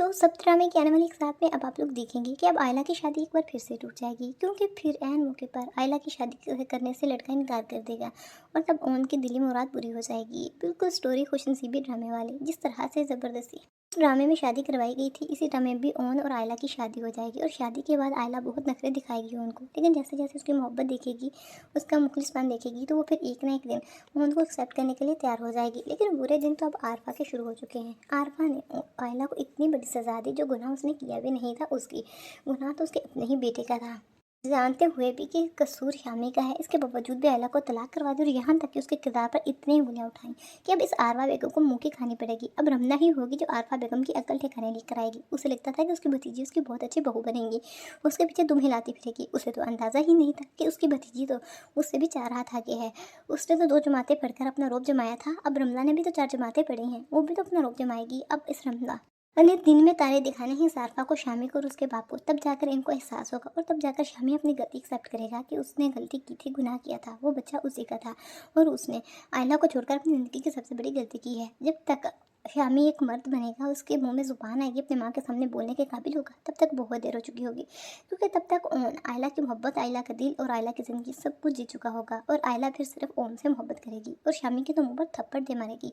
तो सब ड्रामे के आने वाले एक साथ में अब आप लोग देखेंगे कि अब आयला की शादी एक बार फिर से टूट जाएगी, क्योंकि फिर ऐन मौके पर आयला की शादी करने से लड़का इनकार कर देगा और तब ओन की दिली मुराद पूरी हो जाएगी। बिल्कुल स्टोरी खुशनसीबी ड्रामे वाली, जिस तरह से ज़बरदस्ती उस ड्रामे में शादी करवाई गई थी, इसी ड्रामे में भी ओन और आयला की शादी हो जाएगी और शादी के बाद आयला बहुत नखरे दिखाएगी उनको, लेकिन जैसे जैसे उसकी मोहब्बत देखेगी, उसका मुखलिसपन देखेगी, तो वो फिर एक ना एक दिन ओन को एक्सेप्ट करने के लिए तैयार हो जाएगी। लेकिन बुरे दिन तो अब आरफा के शुरू हो चुके हैं। आरफा ने आयला को इतनी बड़ी सजा दी जो गुनाह उसने किया भी नहीं था, उसकी गुनाह तो उसके अपने ही बेटे का था। जानते हुए भी कि कसूर शामी का है, इसके बावजूद भी आयला को तलाक करवा दी और यहाँ तक कि उसके किरदार पर इतनी उंगलियां उठाई कि अब इस आरफा बेगम को मुंह की खानी पड़ेगी। अब रमना ही होगी जो आरफा बेगम की अकल ठिकाने लेकर आएगी। उसे लगता था कि उसकी भतीजी उसकी बहुत अच्छी बहू बनेगी, उसके पीछे दुम हिलाती फिरेगी। उसे तो अंदाज़ा ही नहीं था कि उसकी भतीजी तो उससे भी 4 हाथ आगे है। उसने तो 2 जमातें पढ़कर अपना रौब जमाया था, अब रमला ने भी तो 4 जमातें पढ़ी हैं, वो भी तो अपना रौब जमाएगी। अब इस रमला अने दिन में तारे दिखाने ही सारफा को, शामी को और उसके बाप को, तब जाकर इनको एहसास होगा और तब जाकर शामी अपनी गलती एक्सेप्ट करेगा कि उसने गलती की थी, गुनाह किया था, वो बच्चा उसी का था और उसने आयला को छोड़कर अपनी ज़िंदगी की सबसे बड़ी गलती की है। जब तक शामी एक मर्द बनेगा, उसके मुंह में ज़ुबान आएगी, अपने माँ के सामने बोलने के काबिल होगा, तब तक बहुत देर हो चुकी होगी, क्योंकि तब तक ओम आयला की मोहब्बत, आयला का दिल और आयला की ज़िंदगी सब कुछ जी चुका होगा और आयला फिर सिर्फ ओम से मोहब्बत करेगी और शामी के तो मुँह पर थप्पड़ दे मारेगी।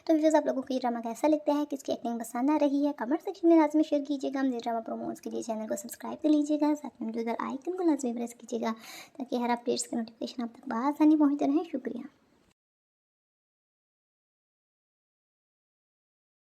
तो व्यूअर्स, आप लोगों को ये ड्रामा कैसा लगता है, किसकी एक्टिंग पसंद आ रही है, कमेंट सेक्शन में लाजमी शेयर कीजिएगा। मुझे ड्रामा प्रोमोट्स के लिए चैनल को सब्सक्राइब कर लीजिएगा, साथ में बेल आइकन को लाजमी प्रेस कीजिएगा ताकि हर अपडेट्स के नोटिफिकेशन आप तक बआसानी पहुँचते रहें। शुक्रिया।